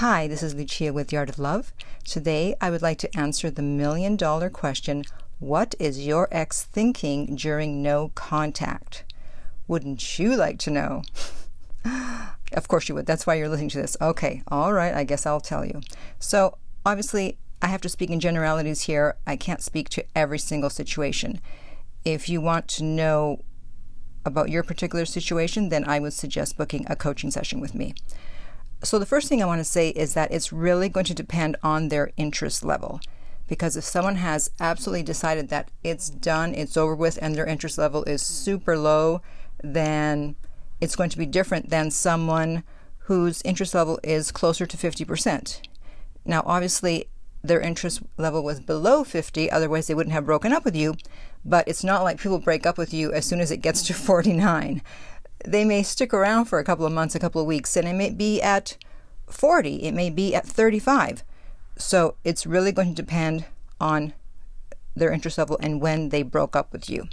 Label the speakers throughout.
Speaker 1: Hi, this is Lucia with The Art of Love. Today, I would like to answer the million-dollar question, what is your ex thinking during no contact? Wouldn't you like to know? Of course you would. That's why you're listening to this. Okay, all right, I guess I'll tell you. So, obviously, I have to speak in generalities here. I can't speak to every single situation. If you want to know about your particular situation, then I would suggest booking a coaching session with me. So the first thing I want to say is that it's really going to depend on their interest level. Because if someone has absolutely decided that it's done, it's over with, and their interest level is super low, then it's going to be different than someone whose interest level is closer to 50%. Now, obviously, their interest level was below 50, otherwise they wouldn't have broken up with you. But it's not like people break up with you as soon as it gets to 49. They may stick around for a couple of months, a couple of weeks, and it may be at 40, it may be at 35. So it's really going to depend on their interest level and when they broke up with you.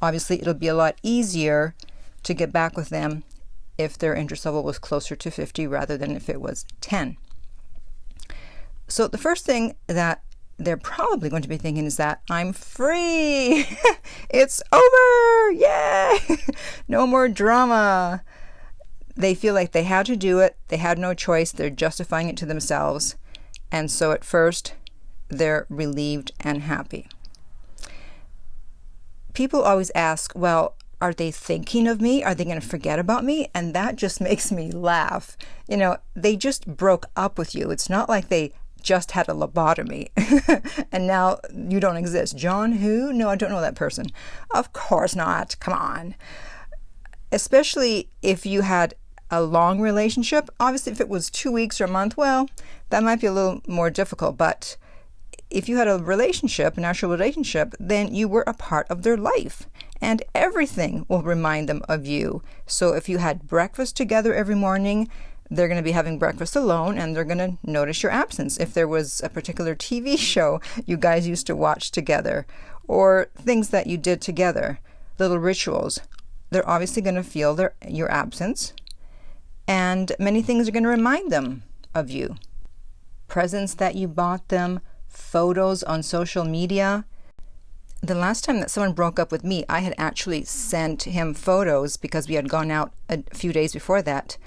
Speaker 1: Obviously, it'll be a lot easier to get back with them if their interest level was closer to 50 rather than if it was 10. So the first thing that they're probably going to be thinking is that I'm free. It's over. Yay. No more drama. They feel like they had to do it. They had no choice. They're justifying it to themselves. And so at first, they're relieved and happy. People always ask, well, are they thinking of me? Are they going to forget about me? And that just makes me laugh. You know, they just broke up with you. It's not like they just had a lobotomy and now you don't exist. John who? No, I don't know that person. Of course not. Come on. Especially if you had a long relationship. Obviously, if it was 2 weeks or a month, well, that might be a little more difficult. But if you had a relationship, an actual relationship, then you were a part of their life. And everything will remind them of you. So if you had breakfast together every morning, they're going to be having breakfast alone and they're going to notice your absence. If there was a particular TV show you guys used to watch together or things that you did together, little rituals, they're obviously going to feel your absence. And many things are going to remind them of you. Presents that you bought them, photos on social media. The last time that someone broke up with me, I had actually sent him photos because we had gone out a few days before that.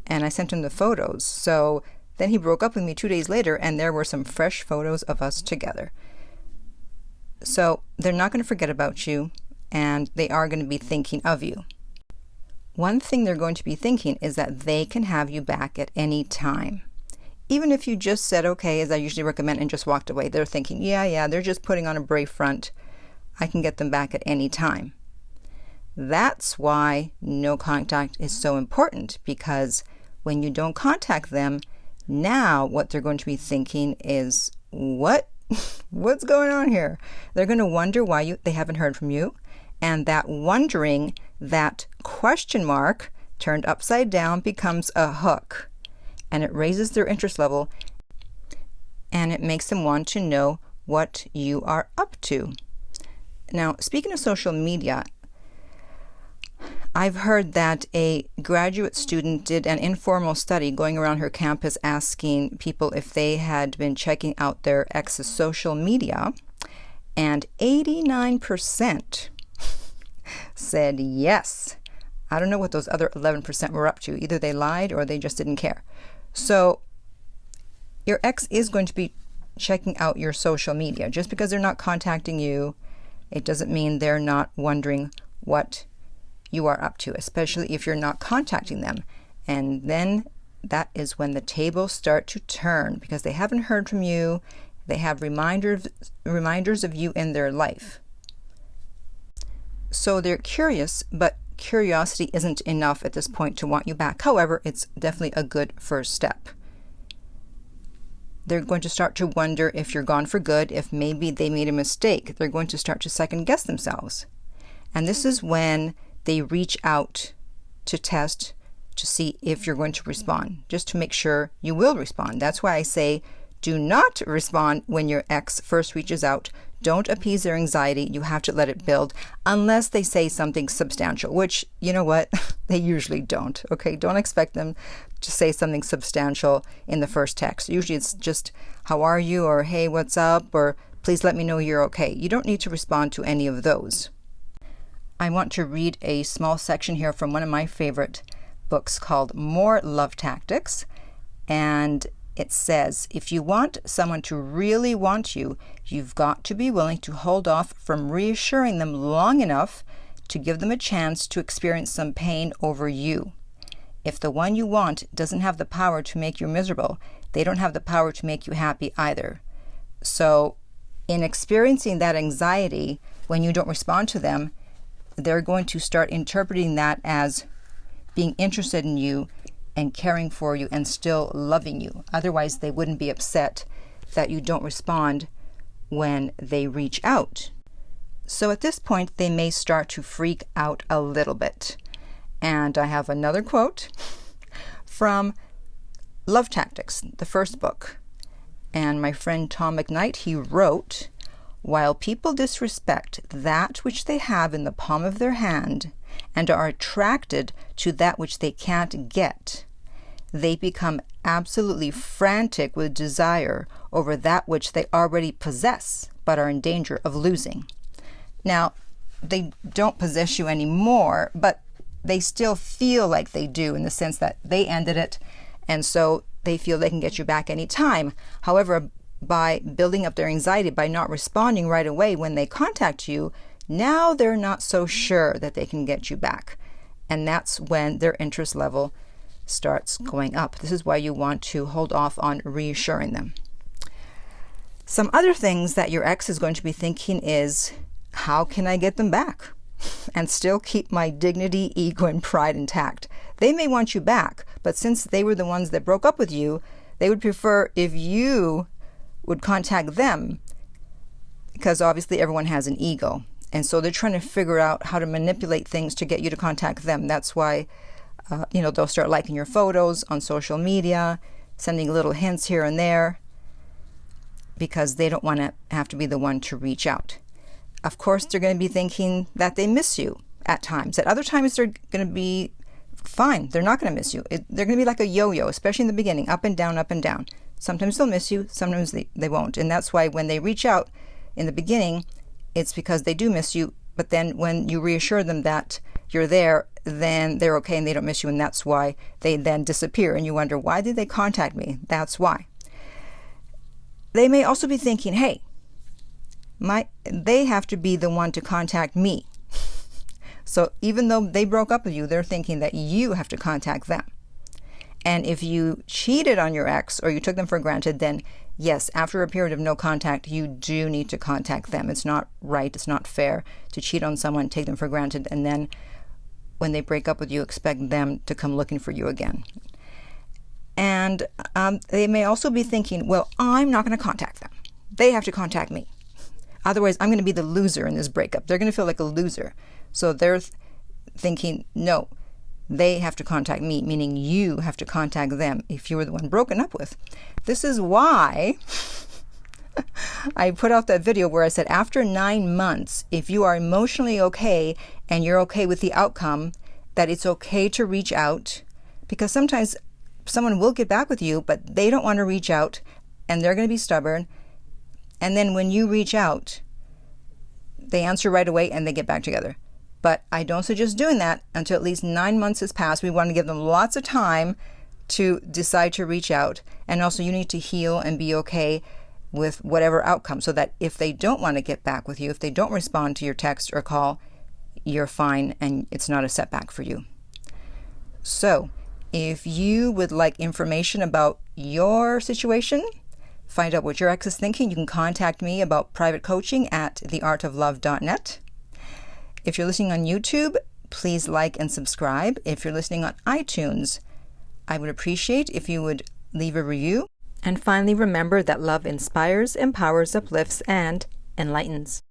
Speaker 1: And I sent him the photos. So then he broke up with me 2 days later, and there were some fresh photos of us together. So they're not going to forget about you, and they are going to be thinking of you. One thing they're going to be thinking is that they can have you back at any time. Even if you just said, okay, as I usually recommend, and just walked away, they're thinking, yeah, they're just putting on a brave front. I can get them back at any time. That's why no contact is so important, because when you don't contact them, now what they're going to be thinking is, what's going on here? They're going to wonder why they haven't heard from you. And that wondering, that question mark turned upside down becomes a hook. And it raises their interest level. And it makes them want to know what you are up to. Now, speaking of social media, I've heard that a graduate student did an informal study going around her campus asking people if they had been checking out their ex's social media, and 89% said yes. I don't know what those other 11% were up to. Either they lied or they just didn't care. So your ex is going to be checking out your social media. Just because they're not contacting you, it doesn't mean they're not wondering what you are up to, especially if you're not contacting them. And then that is when the tables start to turn, because they haven't heard from you. They have reminders of you in their life. So they're curious, but curiosity isn't enough at this point to want you back. However, it's definitely a good first step. They're going to start to wonder if you're gone for good, if maybe they made a mistake. They're going to start to second guess themselves. And this is when they reach out to test to see if you're going to respond, just to make sure you will respond. That's why I say do not respond when your ex first reaches out. Don't appease their anxiety. You have to let it build unless they say something substantial, which, you know what, they usually don't. Okay, don't expect them to say something substantial in the first text. Usually it's just, how are you? Or, hey, what's up? Or, please let me know you're okay. You don't need to respond to any of those. I want to read a small section here from one of my favorite books called More Love Tactics. And it says, if you want someone to really want you, you've got to be willing to hold off from reassuring them long enough to give them a chance to experience some pain over you. If the one you want doesn't have the power to make you miserable, they don't have the power to make you happy either. So in experiencing that anxiety, when you don't respond to them, they're going to start interpreting that as being interested in you and caring for you and still loving you. Otherwise, they wouldn't be upset that you don't respond when they reach out. So at this point, they may start to freak out a little bit. And I have another quote from Love Tactics, the first book. And my friend Tom McKnight, he wrote, while people disrespect that which they have in the palm of their hand and are attracted to that which they can't get, they become absolutely frantic with desire over that which they already possess but are in danger of losing. Now, they don't possess you anymore, but they still feel like they do in the sense that they ended it, and so they feel they can get you back anytime. However, by building up their anxiety, by not responding right away when they contact you, now they're not so sure that they can get you back. And that's when their interest level starts going up. This is why you want to hold off on reassuring them. Some other things that your ex is going to be thinking is, how can I get them back and still keep my dignity, ego, and pride intact? They may want you back, but since they were the ones that broke up with you, they would prefer if you would contact them, because obviously everyone has an ego. And so they're trying to figure out how to manipulate things to get you to contact them. That's why they'll start liking your photos on social media, sending little hints here and there, because they don't want to have to be the one to reach out. Of course, they're going to be thinking that they miss you at times. At other times, they're going to be fine. They're not going to miss you. They're going to be like a yo-yo, especially in the beginning, up and down, up and down. Sometimes they'll miss you, sometimes they won't. And that's why when they reach out in the beginning, it's because they do miss you. But then when you reassure them that you're there, then they're okay and they don't miss you. And that's why they then disappear. And you wonder, why did they contact me? That's why. They may also be thinking, hey, they have to be the one to contact me. So even though they broke up with you, they're thinking that you have to contact them. And if you cheated on your ex or you took them for granted, then yes, after a period of no contact, you do need to contact them. It's not right. It's not fair to cheat on someone, take them for granted, and then when they break up with you, expect them to come looking for you again. And they may also be thinking, well, I'm not going to contact them. They have to contact me. Otherwise, I'm going to be the loser in this breakup. They're going to feel like a loser. So they're thinking, no, they have to contact me, meaning you have to contact them if you were the one broken up with. This is why I put out that video where I said after 9 months, if you are emotionally okay and you're okay with the outcome, that it's okay to reach out, because sometimes someone will get back with you, but they don't want to reach out and they're going to be stubborn. And then when you reach out, they answer right away and they get back together. But I don't suggest doing that until at least 9 months has passed. We want to give them lots of time to decide to reach out. And also you need to heal and be okay with whatever outcome, so that if they don't want to get back with you, if they don't respond to your text or call, you're fine and it's not a setback for you. So if you would like information about your situation, find out what your ex is thinking, you can contact me about private coaching at theartoflove.net. If you're listening on YouTube, please like and subscribe. If you're listening on iTunes, I would appreciate if you would leave a review. And finally, remember that love inspires, empowers, uplifts, and enlightens.